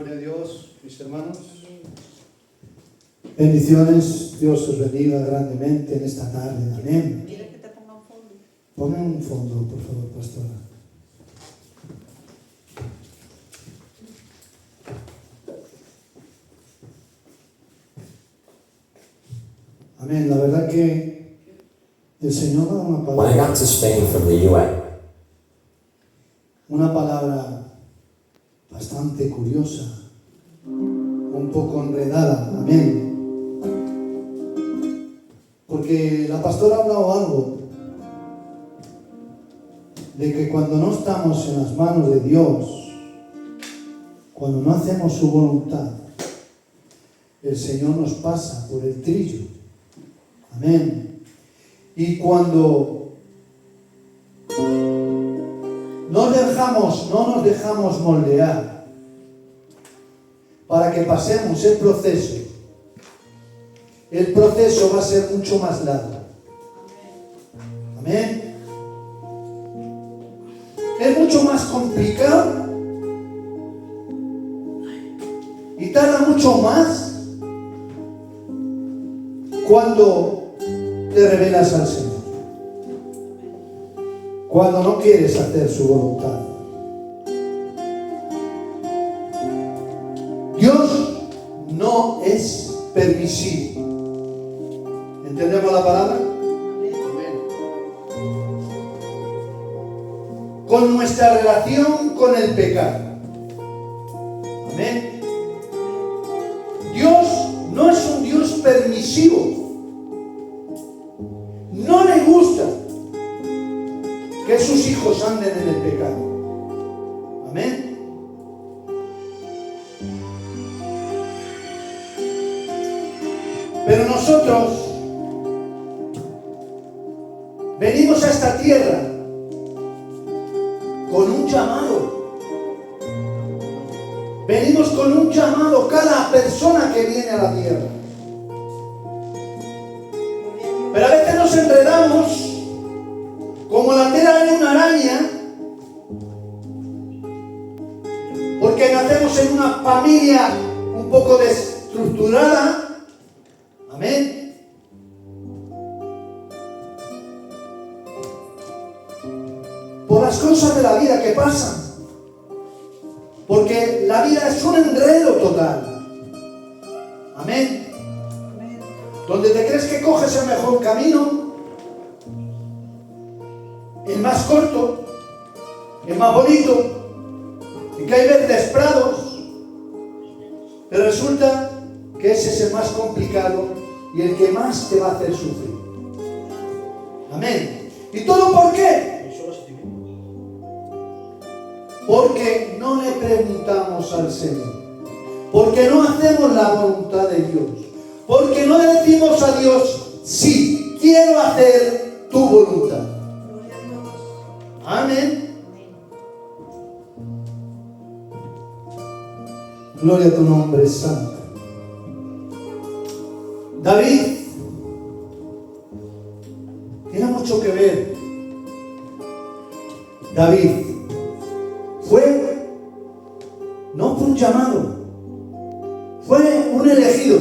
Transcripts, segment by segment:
Gloria a Dios, mis hermanos. Bendiciones, Dios os bendiga grandemente en esta tarde. Amén. Mira que te ponga un fondo. Ponme un fondo, por favor, pastora. Amén. La verdad que el Señor da una When I got palabra, to Spain from the UN, una palabra bastante curiosa, un poco enredada. Amén. Porque la pastora ha hablado algo de que cuando no estamos en las manos de Dios, cuando no hacemos su voluntad, el Señor nos pasa por el trillo. Amén. Y cuando no nos dejamos moldear para que pasemos el proceso va a ser mucho más largo. Amén. Es mucho más complicado y tarda mucho más cuando te revelas al Señor, cuando no quieres hacer su voluntad. Dios no es permisivo. ¿Entendemos la palabra? Amén. Con nuestra relación con el pecado. Amén. Dios no es un Dios permisivo. No le gusta que sus hijos anden en el pecado. Amén. Pero nosotros venimos a esta tierra con un llamado. Venimos con un llamado cada persona que viene a la tierra. Pero a veces nos enredamos como la tela de una araña, porque nacemos en una familia un poco desestructurada. Amén. Por las cosas de la vida que pasan. Porque la vida es un enredo total. Amén. Donde te crees que coges el mejor camino, el más corto, el más bonito, y que hay verdes prados, pero resulta que ese es el más complicado y el que más te va a hacer sufrir. Amén. ¿Y todo por qué? Porque no le preguntamos al Señor, porque no hacemos la voluntad de Dios, porque no le decimos a Dios, sí, quiero hacer tu voluntad. Amén. Gloria a tu nombre santo. David tiene mucho que ver. David fue no fue un llamado, fue un elegido.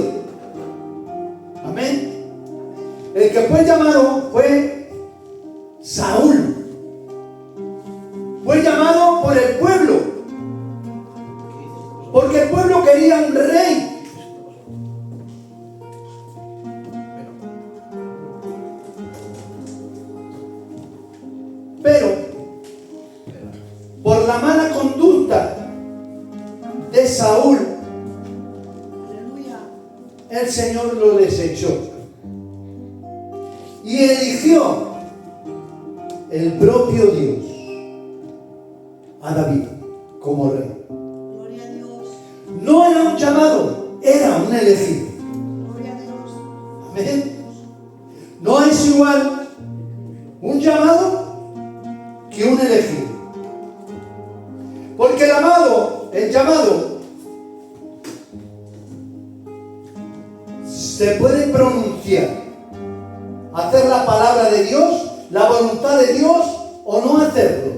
Amén. El que fue llamado fue Saúl. Fue llamado por el pueblo, porque el pueblo quería un rey. Pero por la mala conducta de Saúl, el Señor lo desechó y eligió el propio Dios a David como rey. Gloria a Dios. No era un llamado, era un elegido. Gloria a Dios. Amén. No es igual un llamado que un elegido. Porque el llamado se puede pronunciar, hacer la palabra de Dios, la voluntad de Dios o no hacerlo.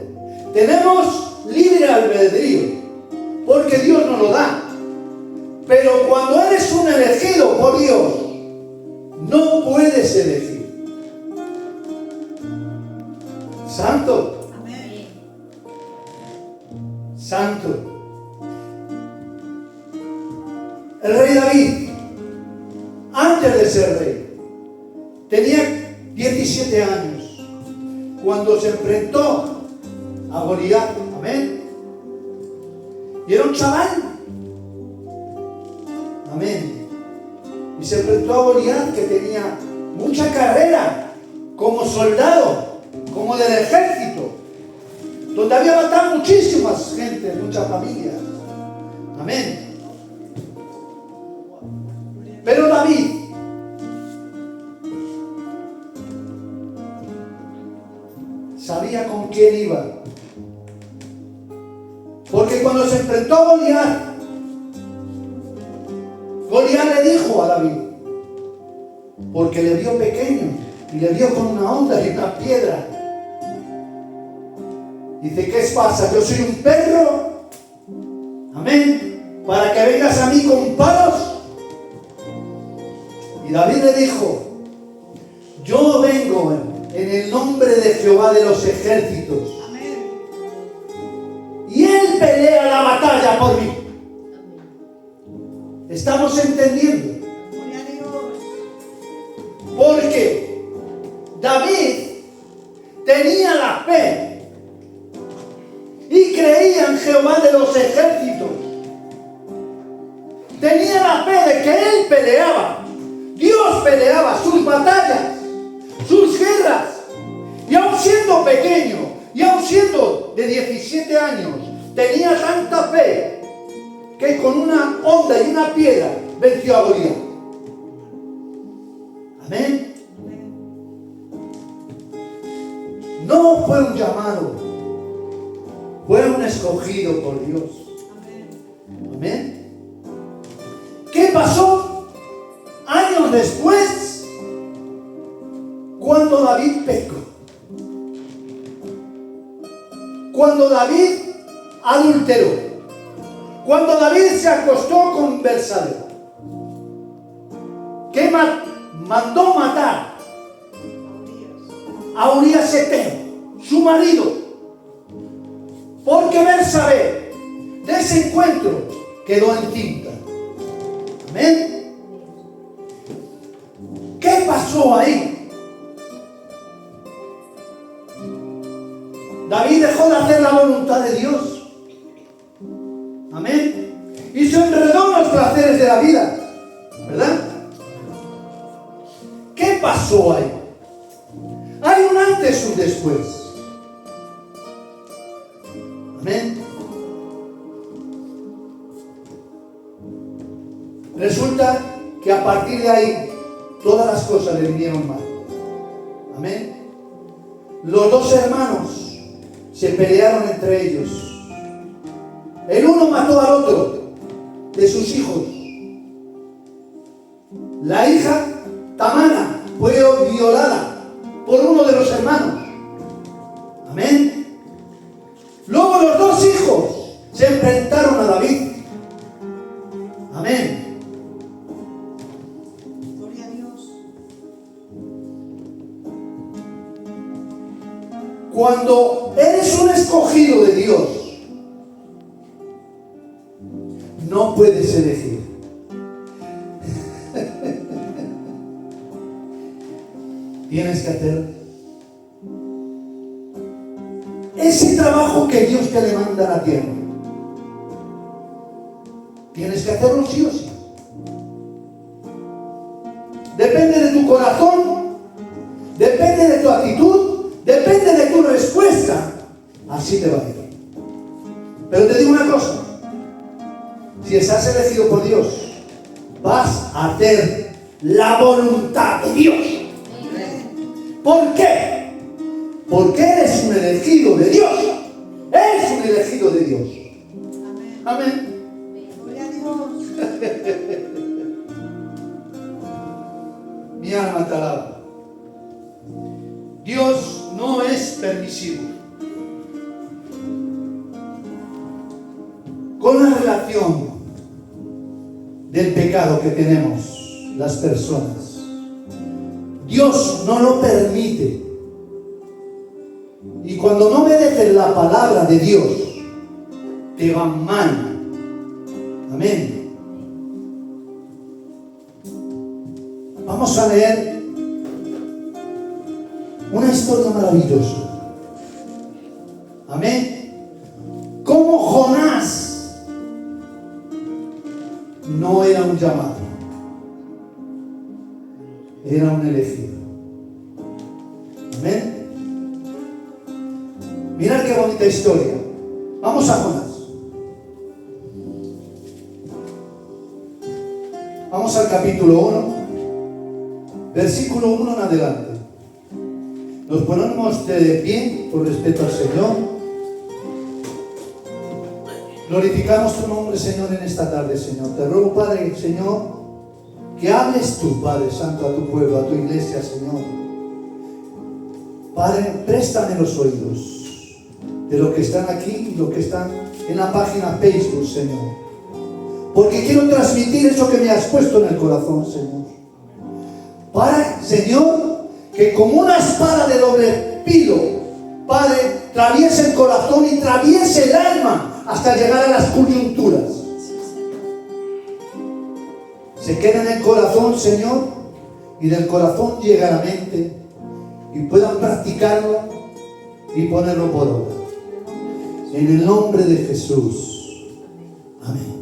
Tenemos libre albedrío, porque Dios nos lo da. Pero cuando eres un elegido por Dios, no puedes elegir. Santo, Amén. santo. El rey David, antes de ser rey, tenía 17 años cuando se enfrentó a Goliat. Amén. Y era un chaval. Amén. Y se enfrentó a Goliat, que tenía mucha carrera como soldado, como del ejército, donde había matado muchísimas gente, muchas familias. Amén. Pero David sabía con quién iba. Porque cuando se enfrentó a Goliat, Goliat le dijo a David, porque le vio pequeño y le vio con una onda y una piedra. Dice, ¿qué pasa? Yo soy un perro. Amén. Para que vengas a mí con palos. Y David le dijo, yo vengo en el nombre de Jehová de los ejércitos. Amén. Y Él pelea la batalla por mí. ¿Estamos entendiendo? Gloria a Dios. Porque David tenía la fe y creía en Jehová de los ejércitos. Tenía la fe de que Él peleaba. Dios peleaba sus batallas, sus guerras. Y aun siendo pequeño, y aun siendo de 17 años, tenía tanta fe que con una onda y una piedra venció a Goliat. Amén. No fue un llamado, fue un escogido por Dios. Amén. Amén. ¿Qué pasó? Años después, cuando David pecó, cuando David adulteró, cuando David se acostó con Betsabé, que mandó matar a Urías Eteo, su marido, porque Betsabé de ese encuentro quedó encinta. Amén. ¿Qué pasó ahí? David dejó de hacer la voluntad de Dios. Amén. Y se enredó en los placeres de la vida. ¿Verdad? ¿Qué pasó ahí? Hay un antes y un después. Amén. Resulta que a partir de ahí todas las cosas le vinieron mal. Amén. Los dos hermanos se pelearon entre ellos. El uno mató al otro de sus hijos. La hija Tamara fue violada por uno de los hermanos. Amén. Luego los dos hijos se enfrentaron a David. Amén. Gloria a Dios. Cuando eres un escogido de Dios, no puedes elegir. Tienes que hacer ese trabajo que Dios te demanda a la tierra. Tienes que hacerlo sí o sí. Depende de tu corazón, depende de tu actitud, depende de tu respuesta. Así te va a ir. Pero te digo una cosa. Si estás elegido por Dios, vas a hacer la voluntad de Dios. ¿Por qué? Porque eres un elegido de Dios. Eres un elegido de Dios. Amén. Amén. Gloria a Dios. Mi alma te alaba. Dios no es permisivo con la relación del pecado que tenemos las personas. Dios no lo permite. Y cuando no obedeces la palabra de Dios, te va mal. Amén. Vamos a leer una historia maravillosa. Amén. Como Jonás no era un llamado, era un elegido. Amén. Mirad qué bonita historia. Vamos a Jonás. Vamos al capítulo 1, versículo 1 en adelante. Nos ponemos de pie por respeto al Señor. Glorificamos tu nombre, Señor, en esta tarde, Señor. Te ruego, Padre, Señor, que hables tú, Padre Santo, a tu pueblo, a tu iglesia, Señor. Padre, préstame los oídos de los que están aquí y los que están en la página Facebook, Señor. Porque quiero transmitir eso que me has puesto en el corazón, Señor. Para, Señor, que como una espada de doble filo, Padre, traviese el corazón y traviese el alma hasta llegar a las coyunturas. Se queda en el corazón, Señor, y del corazón llega a la mente y puedan practicarlo y ponerlo por obra. En el nombre de Jesús. Amén.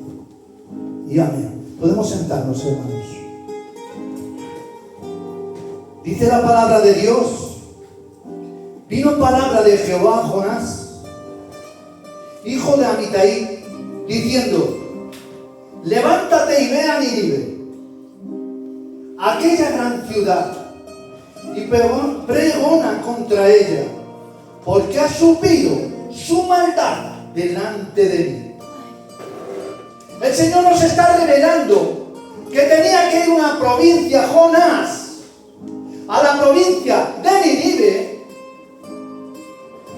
Y amén. Podemos sentarnos, hermanos. Dice la palabra de Dios: vino palabra de Jehová a Jonás, hijo de Amitai, diciendo: levántate y ve a Nínive, aquella gran ciudad, y pregona contra ella, porque ha subido su maldad delante de mí. El Señor nos está revelando que tenía que ir a una provincia, Jonás, a la provincia de Nínive,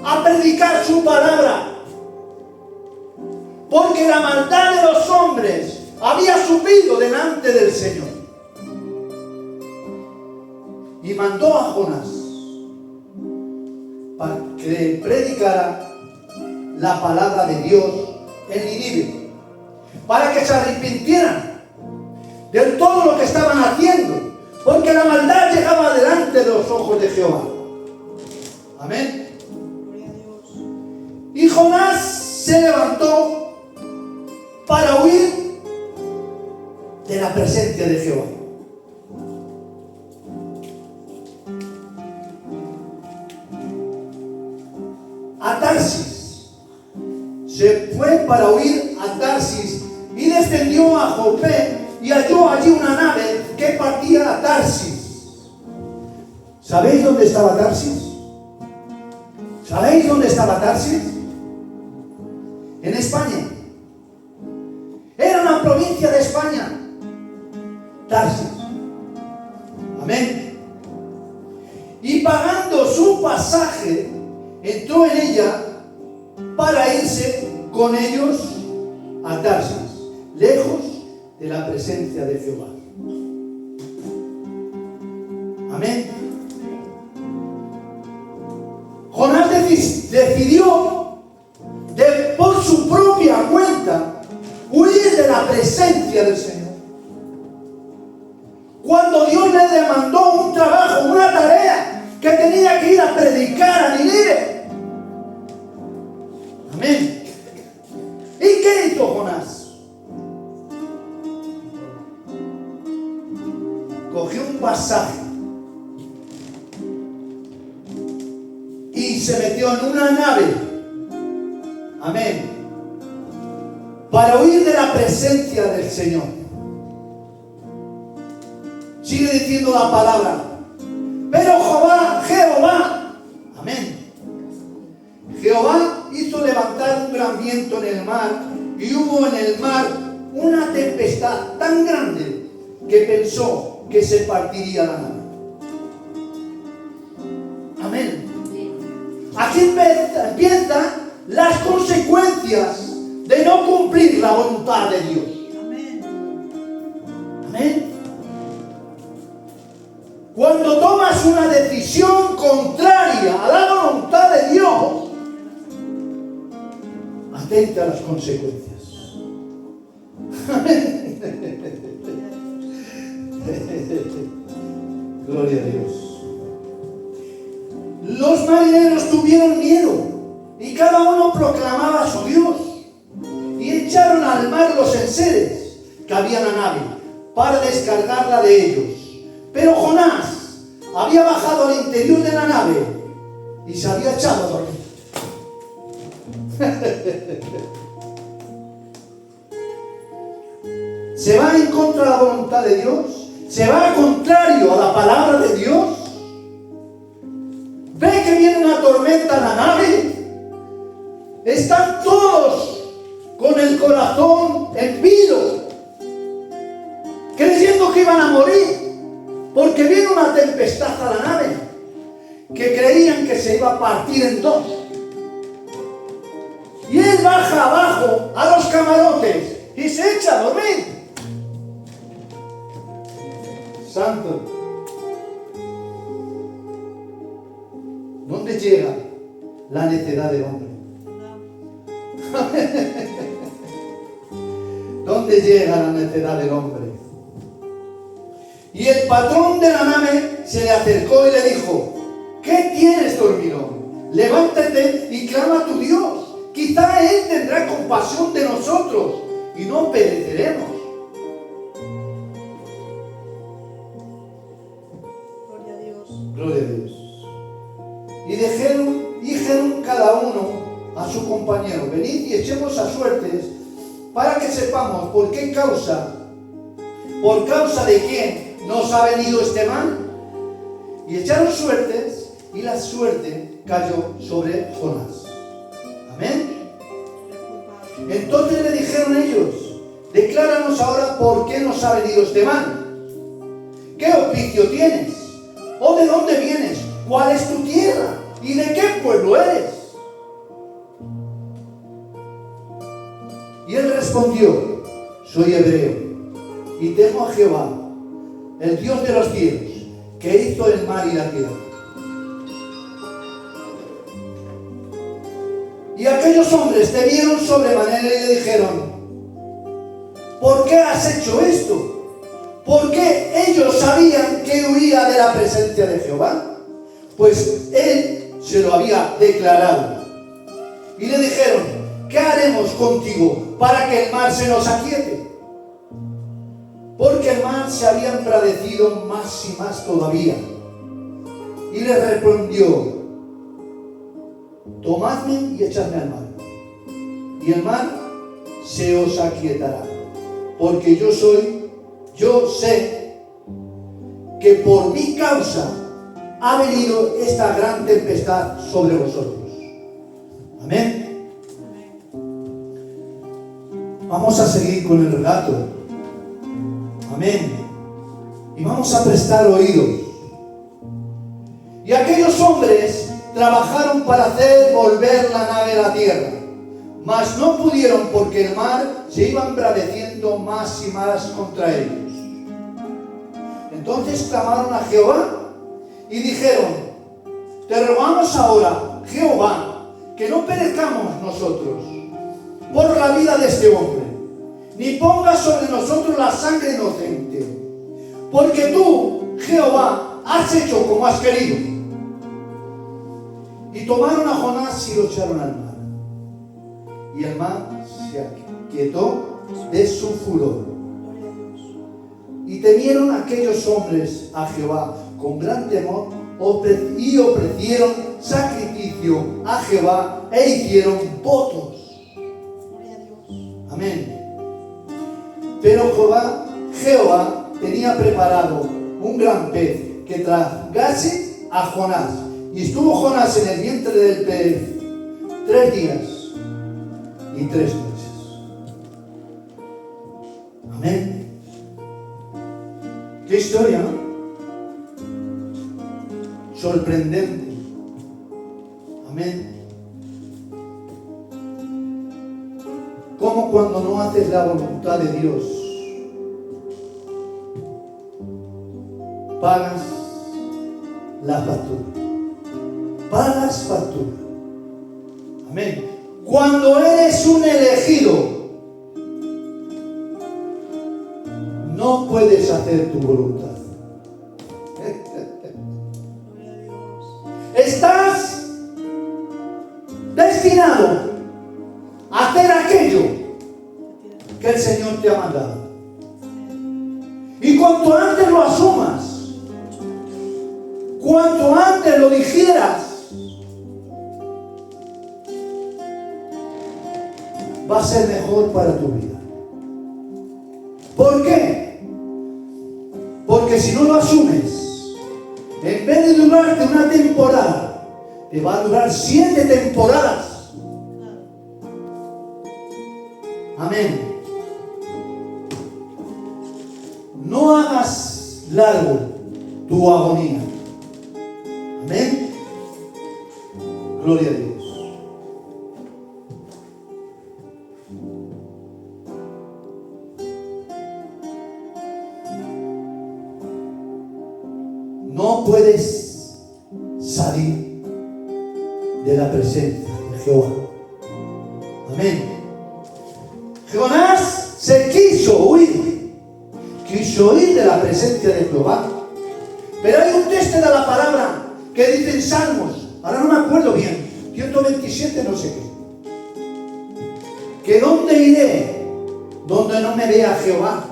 a predicar su palabra, porque la maldad de los hombres había subido delante del Señor. Y mandó a Jonás para que predicara la palabra de Dios en Nínive, para que se arrepintieran de todo lo que estaban haciendo, porque la maldad llegaba delante de los ojos de Jehová. Amén. Y Jonás se levantó para huir de la presencia de Jehová. A Tarsis. Se fue para huir a Tarsis y descendió a Jope y halló allí una nave que partía a Tarsis. ¿Sabéis dónde estaba Tarsis? ¿Sabéis dónde estaba Tarsis? En España. Era una provincia de España, Tarsis. Amén. Y pagando su pasaje, entró en ella para irse con ellos a Tarsis, lejos de la presencia de Jehová. Amén. Jonás decidió por su propia cuenta huir de la presencia del Señor. Cuando Dios le demandó un trabajo, una tarea, que tenía que ir a predicar a Nínive. Amén. ¿Y qué hizo Jonás? Cogió un pasaje y se metió en una nave. Amén. Para huir de la presencia del Señor. Sigue diciendo la palabra. Pero Jehová, amén. Jehová hizo levantar un gran viento en el mar, y hubo en el mar una tempestad tan grande que pensó que se partiría la nave. Amén. Aquí empiezan las consecuencias de no cumplir la voluntad de Dios. Amén. atente a las consecuencias. Gloria a Dios. Los marineros tuvieron miedo y cada uno proclamaba a su Dios y echaron al mar los enseres que había en la nave para descargarla de ellos. Pero Jonás había bajado al interior de la nave y se había echado a dormir. Se va en contra de la voluntad de Dios, se va contrario a la palabra de Dios, ve que viene una tormenta en la nave, están todos con el corazón en vilo, creyendo que iban a morir, porque viene una tempestad a la nave, que creían que se iba a partir en dos. Y él baja abajo a los camarotes y se echa a dormir. Santo. ¿Dónde llega la necedad del hombre? ¿Dónde llega la necedad del hombre? Y el patrón de la nave se le acercó y le dijo: ¿qué tienes, dormilón? Levántate y clama a tu Dios. Quizá Él tendrá compasión de nosotros y no pereceremos. Gloria a Dios. Gloria a Dios. Y dijeron cada uno a su compañero: venid y echemos a suertes para que sepamos por causa de quién nos ha venido este mal. Y echaron suertes y la suerte cayó sobre Jonás. Amén. Entonces le dijeron ellos: decláranos ahora por qué nos ha venido este mal. ¿Qué oficio tienes? ¿O de dónde vienes? ¿Cuál es tu tierra? ¿Y de qué pueblo eres? Y él respondió: soy hebreo y temo a Jehová, el Dios de los cielos, que hizo el mar y la tierra. Y aquellos hombres temieron sobremanera y le dijeron: ¿por qué has hecho esto? Porque ellos sabían que huía de la presencia de Jehová, pues él se lo había declarado. Y le dijeron: ¿qué haremos contigo para que el mar se nos aquiete? Porque el mar se había embravecido más y más todavía. Y le respondió: tomadme y echadme al mar, y el mar se os aquietará, porque yo sé que por mi causa ha venido esta gran tempestad sobre vosotros. Amén. Vamos a seguir con el relato. Amén. Y vamos a prestar oídos. Y aquellos hombres trabajaron para hacer volver la nave a la tierra, mas no pudieron, porque el mar se iba embraveciendo más y más contra ellos. Entonces clamaron a Jehová y dijeron: te rogamos ahora, Jehová, que no perezcamos nosotros por la vida de este hombre, ni pongas sobre nosotros la sangre inocente, porque tú, Jehová, has hecho como has querido. Y tomaron a Jonás y lo echaron al mar, y el mar se aquietó de su furor. Y temieron aquellos hombres a Jehová con gran temor, y ofrecieron sacrificio a Jehová e hicieron votos. Amén. Pero Jehová tenía preparado un gran pez que tragase a Jonás. Y estuvo Jonás en el vientre del pez 3 días y 3 noches. Amén. Qué historia, ¿no? Sorprendente. Amén. Como cuando no haces la voluntad de Dios, pagas la factura. Pagas factura. Amén. Cuando eres un elegido, no puedes hacer tu voluntad. Gloria a Dios. Estás destinado a hacer aquello que el Señor te ha mandado. Y cuanto antes lo asumas, cuanto antes lo digieras, va a ser mejor para tu vida. ¿Por qué? Porque si no lo asumes, en vez de durarte una temporada, te va a durar 7 temporadas. Amén. No hagas largo tu agonía. Amén. Gloria a Dios. No puedes salir de la presencia de Jehová. Amén. Jonás se quiso huir de la presencia de Jehová. Pero hay un texto de la palabra que dice en Salmos, ahora no me acuerdo bien, 127 no sé qué, que ¿dónde iré donde no me vea Jehová?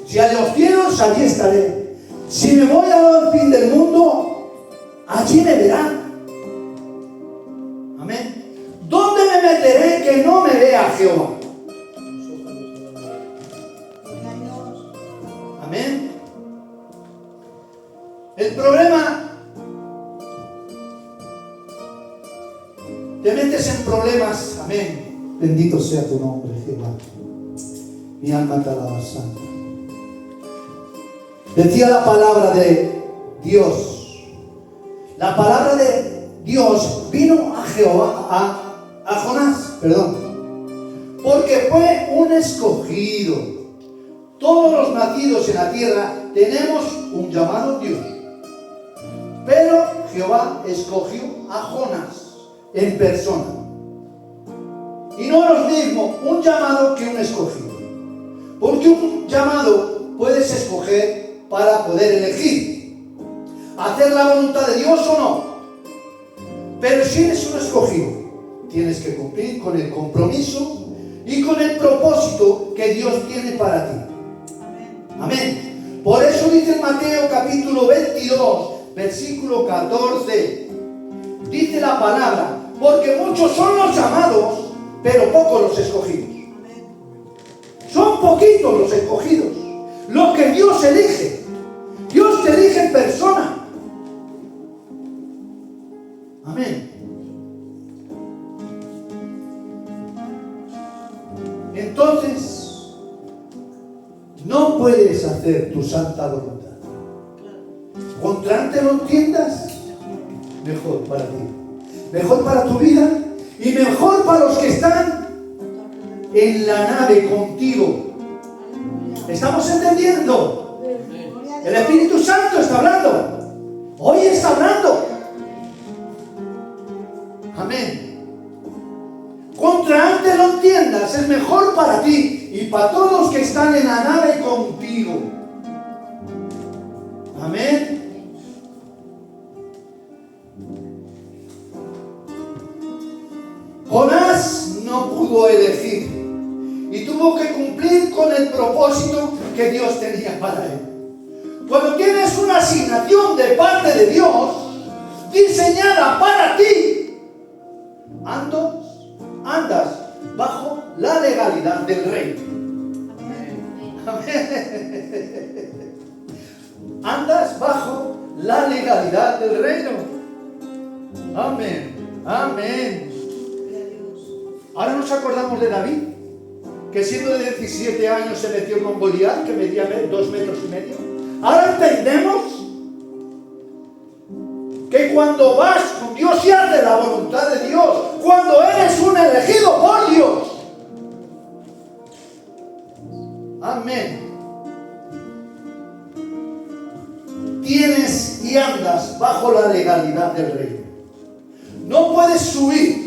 Si a los cielos, allí estaré. Si me voy al fin del mundo, allí me verán. Amén. ¿Dónde me meteré que no me vea Jehová? Gloria a Dios. Amén. El problema, te metes en problemas. Amén. Bendito sea tu nombre, Jehová. Mi alma te alaba, Santo. Decía la palabra de Dios. La palabra de Dios vino a Jehová, a Jonás, porque fue un escogido. Todos los nacidos en la tierra tenemos un llamado Dios. Pero Jehová escogió a Jonás en persona. Y no es lo mismo un llamado que un escogido. Porque un llamado puedes escoger para poder elegir hacer la voluntad de Dios o no. Pero si eres un escogido, tienes que cumplir con el compromiso y con el propósito que Dios tiene para ti. Amén. Por eso dice en Mateo capítulo 22, versículo 14, dice la palabra, porque muchos son los llamados, pero pocos los escogidos. Son poquitos los escogidos, los que Dios elige. Dios te elige en persona. Amén. Entonces, no puedes hacer tu santa voluntad. Contra antes lo entiendas, mejor para ti, mejor para tu vida y mejor para los que están en la nave contigo. ¿Estamos entendiendo? El Espíritu Santo está hablando. Hoy está hablando. Amén. Contra antes lo entiendas, es mejor para ti y para todos los que están en la nave contigo. Amén. Jonás no pudo elegir y tuvo que cumplir con el propósito que Dios tenía para él. Cuando tienes una asignación de parte de Dios diseñada para ti, andas bajo la legalidad del reino. Amén. Andas bajo la legalidad del reino. Amén. Amén. Ahora nos acordamos de David, que siendo de 17 años se metió con Goliat, que medía 2,5 metros. Ahora entendemos que cuando vas con Dios y haces la voluntad de Dios, cuando eres un elegido por Dios, amén, tienes y andas bajo la legalidad del reino. No puedes subir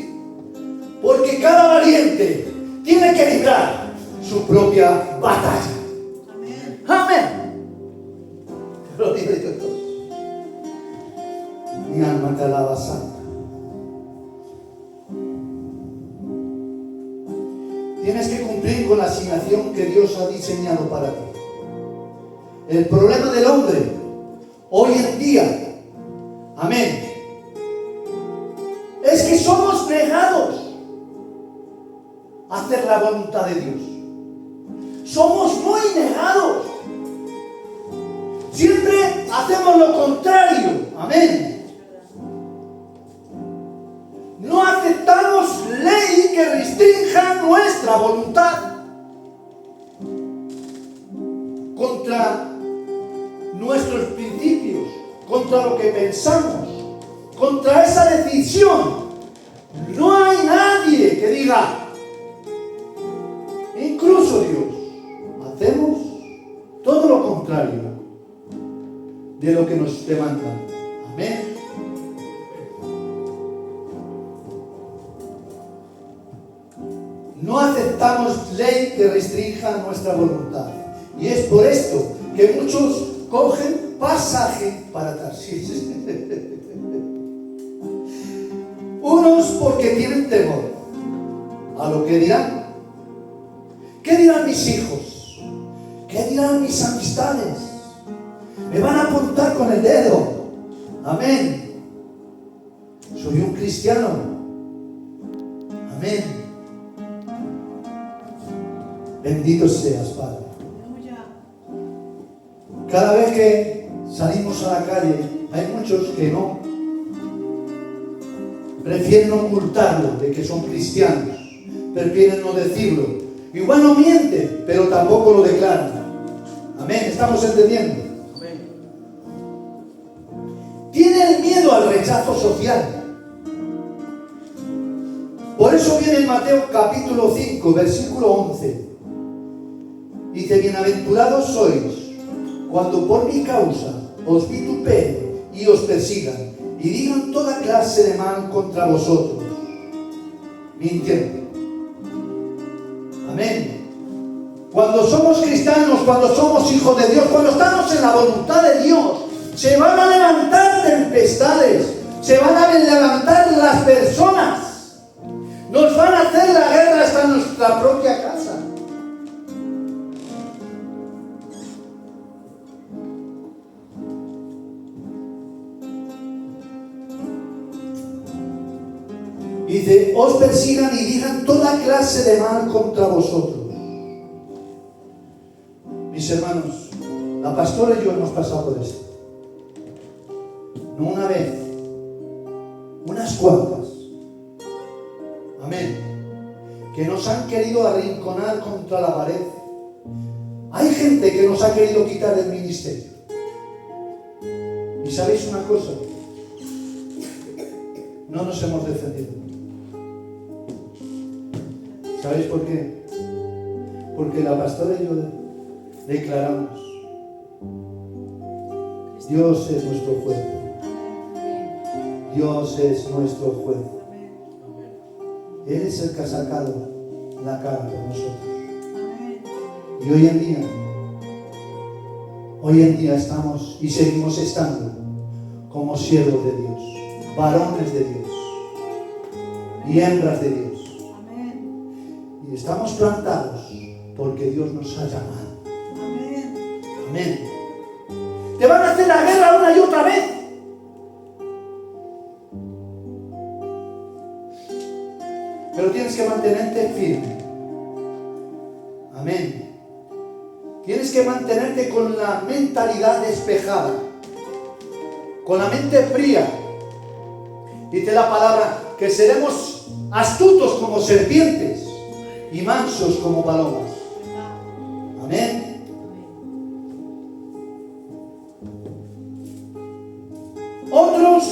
Porque cada valiente tiene que librar su propia batalla. Amén. Amén. Gloria a Dios. Mi alma te alaba, Santa. Tienes que cumplir con la asignación que Dios ha diseñado para ti. El problema del hombre hoy en día, amén, es que somos negados a hacer la voluntad de Dios. Somos muy negados. Siempre hacemos lo contrario. Amén. No aceptamos ley que restrinja nuestra voluntad contra nuestros principios, contra lo que pensamos, contra esa decisión. No hay nadie que diga, incluso Dios, hacemos todo lo contrario de lo que nos demanda. Amén. No aceptamos ley que restrinja nuestra voluntad. Y es por esto que muchos cogen pasaje para Tarsis. Unos porque tienen temor a lo que dirán. ¿Qué dirán mis hijos? ¿Qué dirán mis amistades? Me van a apuntar con el dedo. Amén. Soy un cristiano. Amén. Bendito seas, Padre. Aleluya. Cada vez que salimos a la calle, hay muchos que no. Prefieren ocultarlo de que son cristianos. Prefieren no decirlo. Igual no mienten, pero tampoco lo declaran. Amén. ¿Estamos entendiendo? Amén. Tienen miedo al rechazo social. Por eso viene en Mateo capítulo 5, versículo 11. Dice, bienaventurados sois cuando por mi causa os vituperen y os persigan y digan toda clase de mal contra vosotros, mintiendo. Amén. Cuando somos cristianos, cuando somos hijos de Dios, cuando estamos en la voluntad de Dios, se van a levantar tempestades, se van a levantar las personas, nos van a hacer la guerra hasta en nuestra propia casa. Dice, os persigan y digan toda clase de mal contra vosotros. Mis hermanos, la pastora y yo hemos pasado por esto. No una vez, unas cuantas. Amén. Que nos han querido arrinconar contra la pared. Hay gente que nos ha querido quitar del ministerio. Y sabéis una cosa, no nos hemos defendido. ¿Sabéis por qué? Porque la pastora y yo declaramos, Dios es nuestro juez. Dios es nuestro juez. Él es el que ha sacado la cara por nosotros. Y hoy en día estamos y seguimos estando como siervos de Dios, varones de Dios y hembras de Dios. Y estamos plantados porque Dios nos ha llamado. Amén. Te van a hacer la guerra una y otra vez. Pero tienes que mantenerte firme. Amén. Tienes que mantenerte con la mentalidad despejada, con la mente fría. Dice la palabra que seremos astutos como serpientes y mansos como palomas. Amén. Otros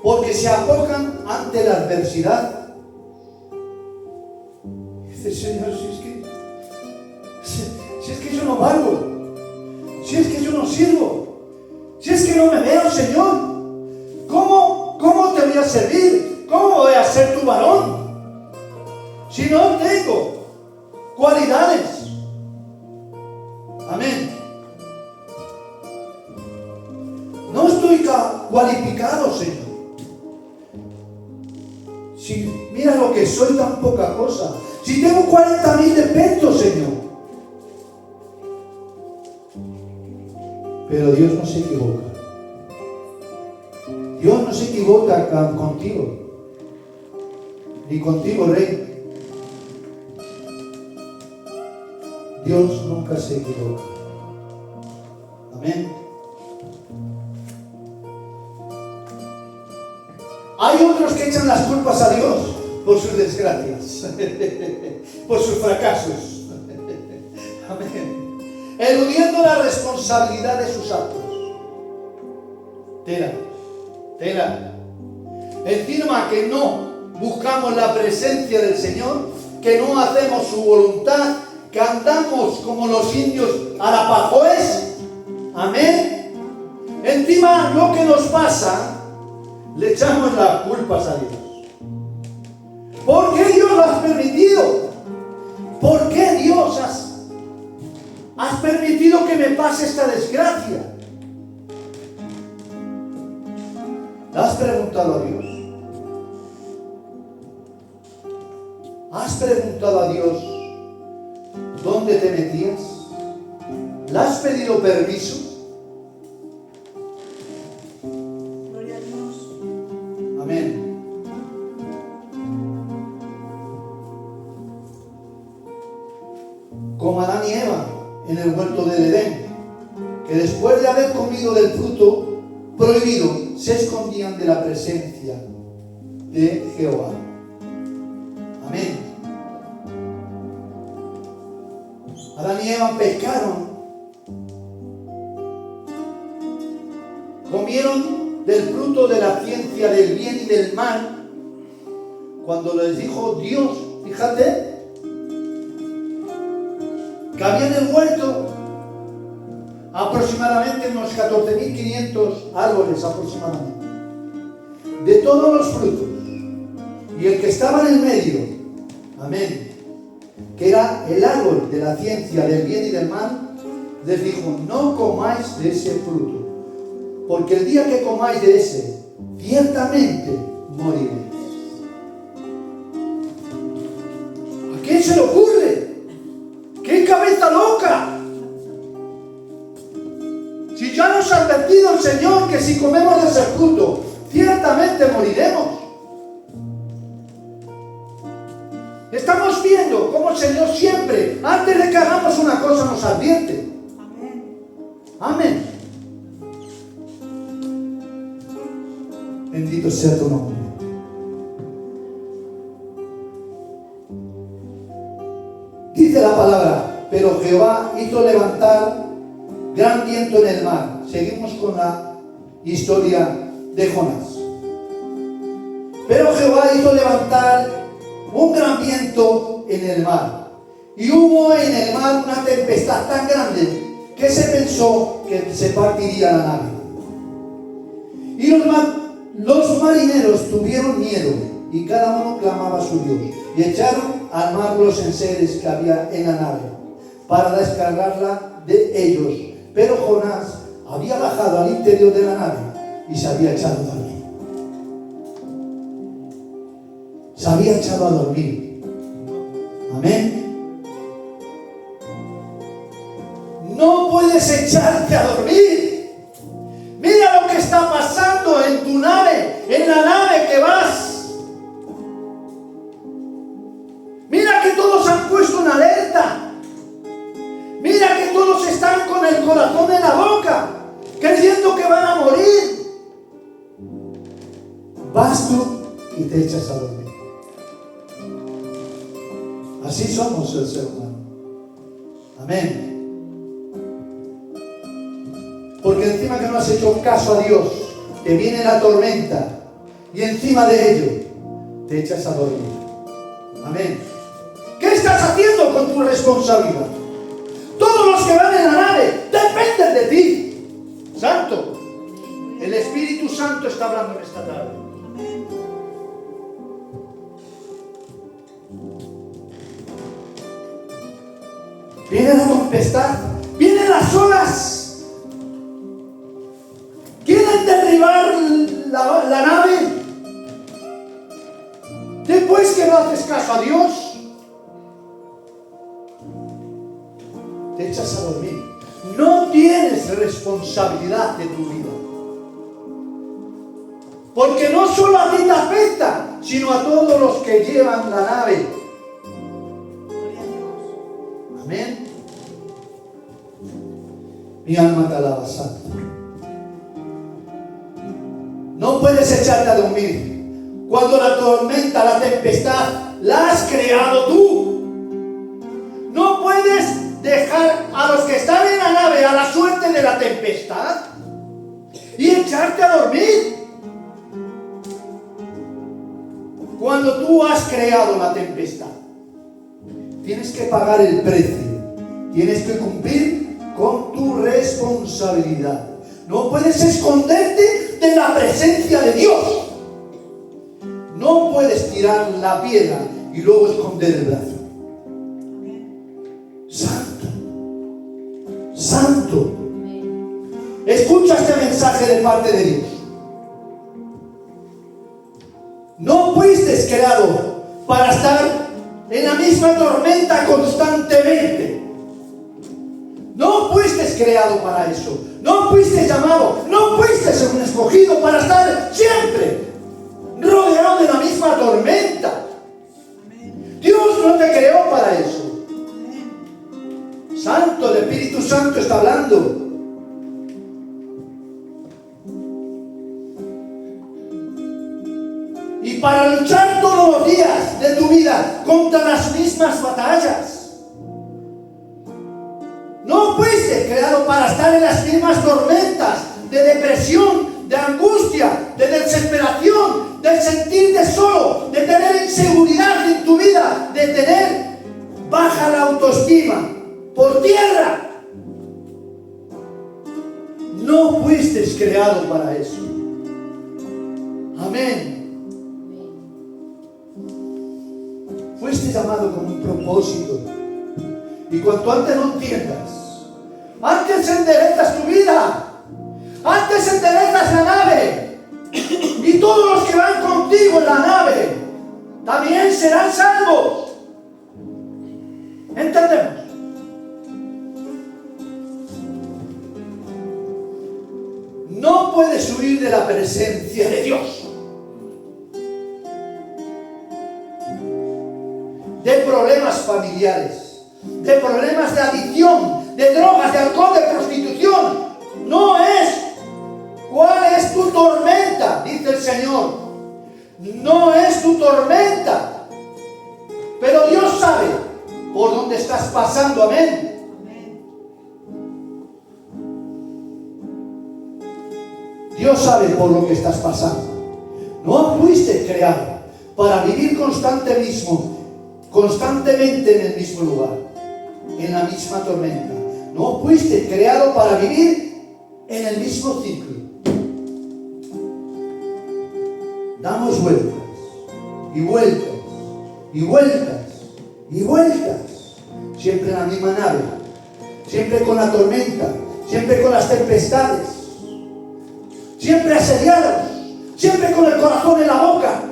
porque se acojan ante la adversidad. Dice, Señor, si es que yo no valgo, si es que yo no sirvo, si es que no me veo, Señor, ¿cómo te voy a servir? ¿Cómo voy a ser tu varón? si no tengo cualidades. Amén. No estoy cualificado, Señor. Si mira lo que soy, tan poca cosa. Si tengo 40,000 defectos, Señor. Pero Dios no se equivoca. Dios no se equivoca contigo. Ni contigo, Rey. Dios nunca se equivoca. Amén. Hay otros que echan las culpas a Dios por sus desgracias, por sus fracasos. Amén. Eludiendo la responsabilidad de sus actos. Tela. Encima que no buscamos la presencia del Señor, que no hacemos su voluntad, que andamos como los indios arapajoes. Amén. Encima lo que nos pasa, le echamos las culpas a Dios. ¿Por qué Dios lo has permitido? ¿Por qué Dios has permitido que me pase esta desgracia? ¿Le has preguntado a Dios? ¿Has preguntado a Dios dónde te metías? ¿Le has pedido permiso? Gloria a Dios. Amén. Como Adán y Eva en el huerto del Edén, que después de haber comido del fruto prohibido, se escondían de la presencia de Jehová. Amén. Adán y Eva pecaron, comieron del fruto de la ciencia del bien y del mal, cuando les dijo Dios, fíjate, que había en el huerto aproximadamente unos 14.500 árboles aproximadamente, de todos los frutos, y el que estaba en el medio, amén, que era el árbol de la ciencia del bien y del mal, les dijo, no comáis de ese fruto, porque el día que comáis de ese, ciertamente moriréis. ¿A quién se le ocurre? ¡Qué cabeza loca! Si ya nos ha advertido el Señor que si comemos de ese fruto, ciertamente moriremos. Estamos viendo cómo el Señor siempre, antes de que hagamos una cosa, nos advierte. Amén. Amén. Bendito sea tu nombre. Dice la palabra, pero Jehová hizo levantar gran viento en el mar. Seguimos con la historia de Jonás. Pero Jehová hizo levantar un gran viento en el mar. Y hubo en el mar una tempestad tan grande que se pensó que se partiría la nave. Y los marineros tuvieron miedo y cada uno clamaba a su Dios. Y echaron al mar los enseres que había en la nave para descargarla de ellos. Pero Jonás había bajado al interior de la nave y se había echado a dormir. Se había echado a dormir. Amén. No puedes echarte a dormir. Mira lo que está pasando en tu nave, en la nave que vas. Mira que todos han puesto una alerta. Mira que todos están con el corazón en la boca, creyendo que van a morir. Vas tú y te echas a dormir. Así somos el ser humano. Amén. Porque encima que no has hecho caso a Dios, te viene la tormenta y encima de ello te echas a dormir. Amén. ¿Qué estás haciendo con tu responsabilidad? Todos los que van en la nave dependen de ti. Santo. El Espíritu Santo está hablando en esta tarde. Viene la tempestad, vienen las olas. Quieren derribar la nave. Después que no haces caso a Dios, te echas a dormir. No tienes responsabilidad de tu vida. Porque no solo a ti te afecta, sino a todos los que llevan la nave. Gloria a Dios. Amén. Mi alma te alaba, Santo. No puedes echarte a dormir cuando la tormenta, la tempestad, la has creado tú. No puedes dejar a los que están en la nave a la suerte de la tempestad y echarte a dormir cuando tú has creado la tempestad. Tienes que pagar el precio. Tienes que cumplir con tu responsabilidad. No puedes esconderte de la presencia de Dios. No puedes tirar la piedra y luego esconder el brazo. Santo, Santo. Escucha este mensaje de parte de Dios. No fuiste creado para estar en la misma tormenta constantemente. No fuiste creado para eso. No fuiste llamado, no fuiste un escogido para estar siempre rodeado de la misma tormenta. Dios no te creó para eso. Santo, el Espíritu Santo está hablando. Y para luchar todos los días de tu vida contra las mismas batallas. No fuiste creado para estar en las mismas tormentas de depresión, de angustia, de desesperación, de sentirte solo, de tener inseguridad en tu vida, de tener baja la autoestima por tierra. No fuiste creado para eso. Amén. Fuiste llamado con un propósito. Y cuanto antes lo entiendas, antes enderezas tu vida, antes enderezas la nave, y todos los que van contigo en la nave también serán salvos. ¿Entendemos? No puedes huir de la presencia de Dios. De problemas familiares, de problemas de adicción, de drogas, de alcohol, de prostitución. No es cuál es tu tormenta, dice el Señor. No es tu tormenta, pero Dios sabe por dónde estás pasando. Amén. Dios sabe por lo que estás pasando. No fuiste creado para vivir constantemente en el mismo lugar, en la misma tormenta. No fuiste creado para vivir en el mismo ciclo. Damos vueltas y vueltas y vueltas y vueltas, siempre en la misma nave, siempre con la tormenta, siempre con las tempestades, siempre asediados, siempre con el corazón en la boca.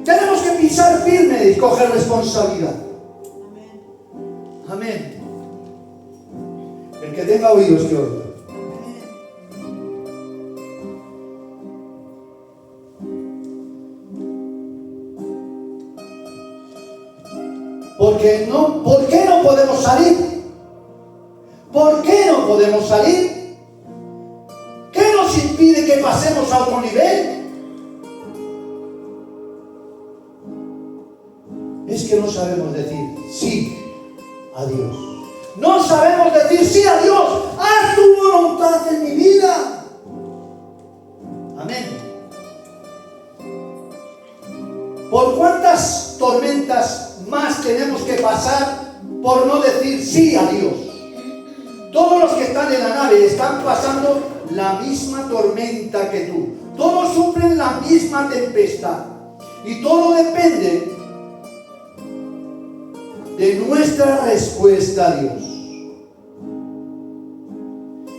Tenemos que pisar firme y coger responsabilidad. Amén. El que tenga oídos que oiga. ¿Por qué no podemos salir? ¿Por qué no podemos salir? ¿Qué nos impide que pasemos a otro nivel? Es que no sabemos decir sí a Dios. No sabemos decir sí a Dios. Haz tu voluntad en mi vida. Amén. ¿Por cuántas tormentas más tenemos que pasar por no decir sí a Dios? Todos los que están en la nave están pasando la misma tormenta que tú. Todos sufren la misma tempestad. Y todo depende de nuestra respuesta a Dios.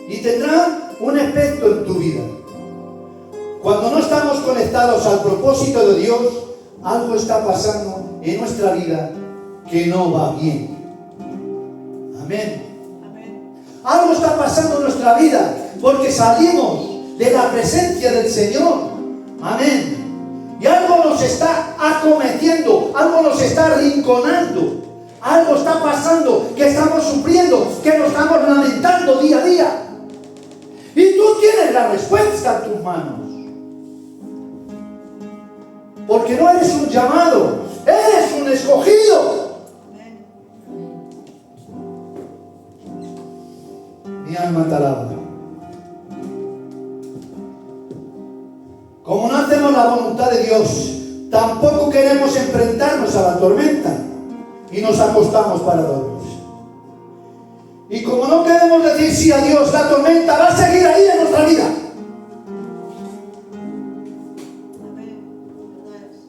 Y tendrá un efecto en tu vida. Cuando no estamos conectados al propósito de Dios, algo está pasando en nuestra vida que no va bien. Amén. Algo está pasando en nuestra vida porque salimos de la presencia del Señor. Amén. Y algo nos está acometiendo, algo nos está arrinconando, algo está pasando que estamos sufriendo, que nos estamos lamentando día a día. Y tú tienes la respuesta en tus manos. Porque no eres un llamado, eres un escogido. Mi alma te alaba. Como no hacemos la voluntad de Dios, tampoco queremos enfrentarnos a la tormenta y nos acostamos para dormir. Y como no queremos decir sí a Dios, la tormenta va a seguir ahí en nuestra vida.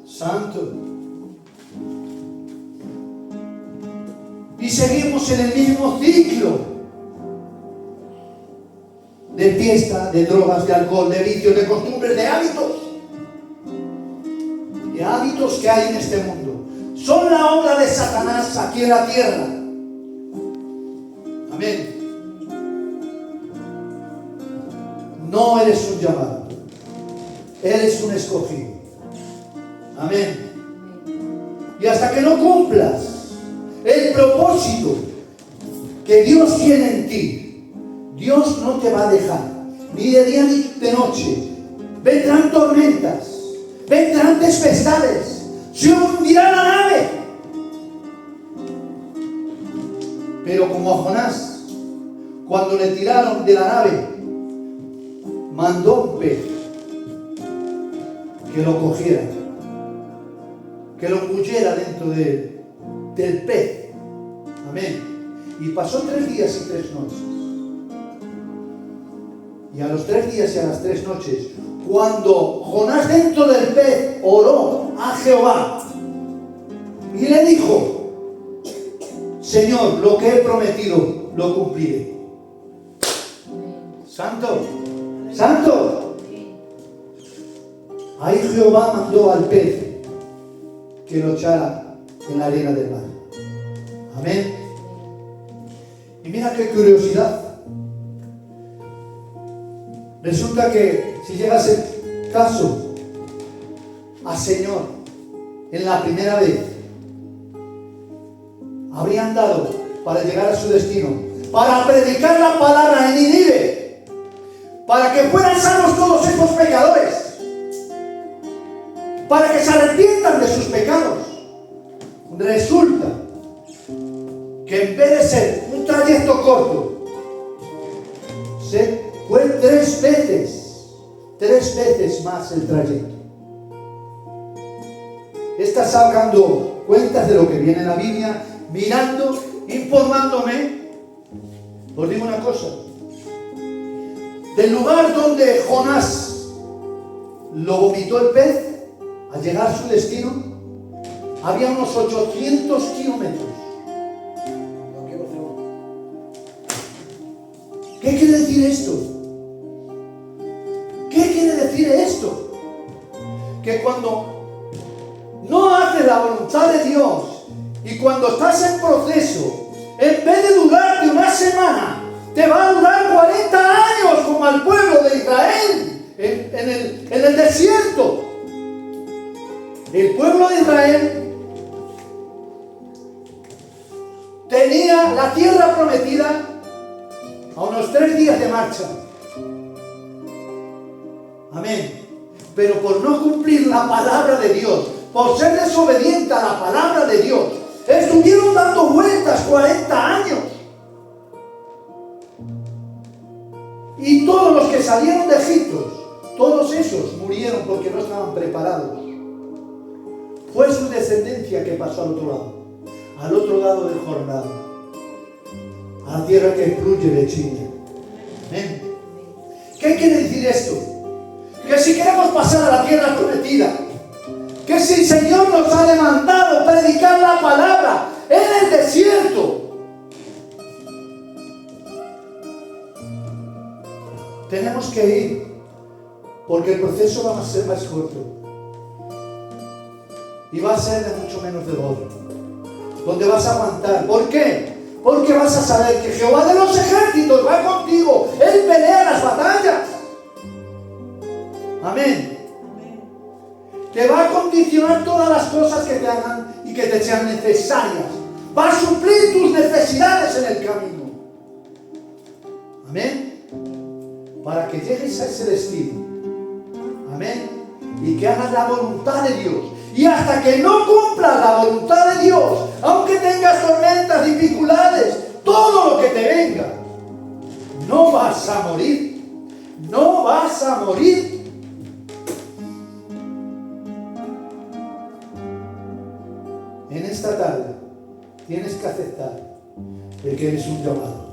Santo. Y seguimos en el mismo ciclo de fiesta, de drogas, de alcohol, de vicios, de costumbres, de hábitos que hay en este mundo. Son la obra de Satanás aquí en la tierra. Amén. No eres un llamado, eres un escogido. Amén. Y hasta que no cumplas el propósito que Dios tiene en ti, Dios no te va a dejar, ni de día ni de noche. Vendrán tormentas, vendrán tempestades, se hundirá la nave. Pero como a Jonás, cuando le tiraron de la nave, mandó un pez que lo cogiera, que lo engullera dentro del pez. Amén. Y pasó 3 días y 3 noches. Y a los 3 días y a las 3 noches, cuando Jonás dentro del pez oró a Jehová y le dijo: Señor, lo que he prometido lo cumpliré. Santo, santo. Ahí Jehová mandó al pez que lo echara en la arena del mar. Amén. Y mira qué curiosidad. Resulta que si llegase caso a Señor en la primera vez, habrían dado para llegar a su destino, para predicar la palabra en Nínive, para que fueran sanos todos estos pecadores, para que se arrepientan de sus pecados. Resulta que en vez de ser un trayecto corto, fue 3 veces más el trayecto. Está sacando cuentas de lo que viene en la Biblia, mirando, informándome. Os digo una cosa: del lugar donde Jonás lo vomitó el pez, al llegar a su destino, había unos 800 kilómetros. ¿Qué quiere decir esto? ¿Qué quiere decir esto? Que cuando no haces la voluntad de Dios y cuando estás en proceso, en vez de durarte una semana, te va a durar 40 años como al pueblo de Israel en el desierto. El pueblo de Israel tenía la tierra prometida a unos 3 días de marcha. Amén. Pero por no cumplir la palabra de Dios, por ser desobediente a la palabra de Dios, estuvieron dando vueltas 40 años. Y todos los que salieron de Egipto, todos esos murieron porque no estaban preparados. Fue su descendencia que pasó al otro lado del Jordán, a la tierra que fluye lechina. ¿Amén? ¿Qué quiere decir esto? Que si queremos pasar a la tierra prometida, que si el Señor nos ha demandado predicar la palabra, en el desierto. Tenemos que ir, porque el proceso va a ser más corto y va a ser de mucho menos dolor, donde vas a aguantar. ¿Por qué? Porque vas a saber que Jehová de los ejércitos va contigo. Él pelea las batallas. Amén. Te va a condicionar todas las cosas que te hagan y que te sean necesarias. Va a suplir tus necesidades en el camino. Amén. Para que llegues a ese destino. Amén. Y que hagas la voluntad de Dios. Y hasta que no cumplas la voluntad de Dios, aunque tengas tormentas, dificultades, todo lo que te venga, no vas a morir. No vas a morir. En esta tarde tienes que aceptar de que eres un llamado.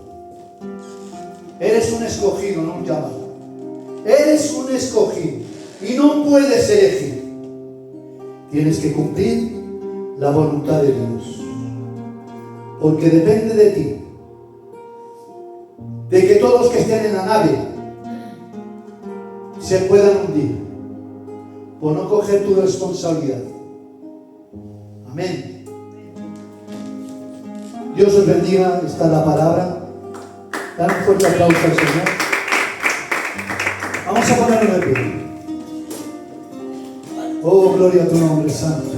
Eres un escogido, no un llamado. Eres un escogido y no puedes elegir. Tienes que cumplir la voluntad de Dios. Porque depende de ti. De que todos los que estén en la nave se puedan hundir. Por no coger tu responsabilidad. Amén. Dios os bendiga. Está la palabra. Dale un fuerte aplauso al Señor. Vamos a ponerlo de pie. Oh, gloria a tu nombre, Santo.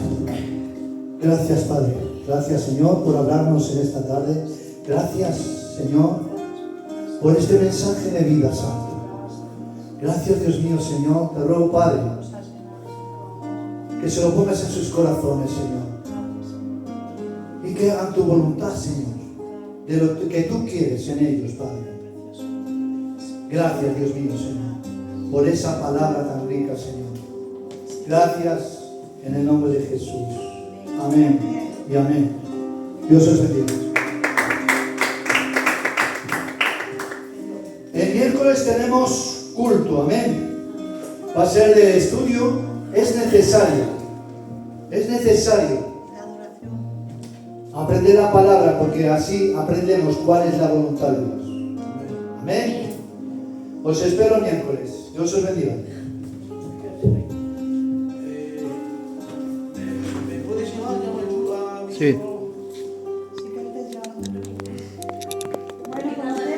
Gracias, Padre. Gracias, Señor, por hablarnos en esta tarde. Gracias, Señor, por este mensaje de vida, Santo. Gracias, Dios mío, Señor. Te ruego, Padre, que se lo pongas en sus corazones, Señor. Y que hagan tu voluntad, Señor, de lo que tú quieres en ellos, Padre. Gracias, Dios mío, Señor, por esa palabra tan rica, Señor. Gracias en el nombre de Jesús. Amén y amén. Dios os bendiga. El miércoles tenemos culto, amén. Va a ser de estudio. Es necesario aprender la palabra, porque así aprendemos cuál es la voluntad de Dios. Amén. Os espero el miércoles. Dios os bendiga. Sí.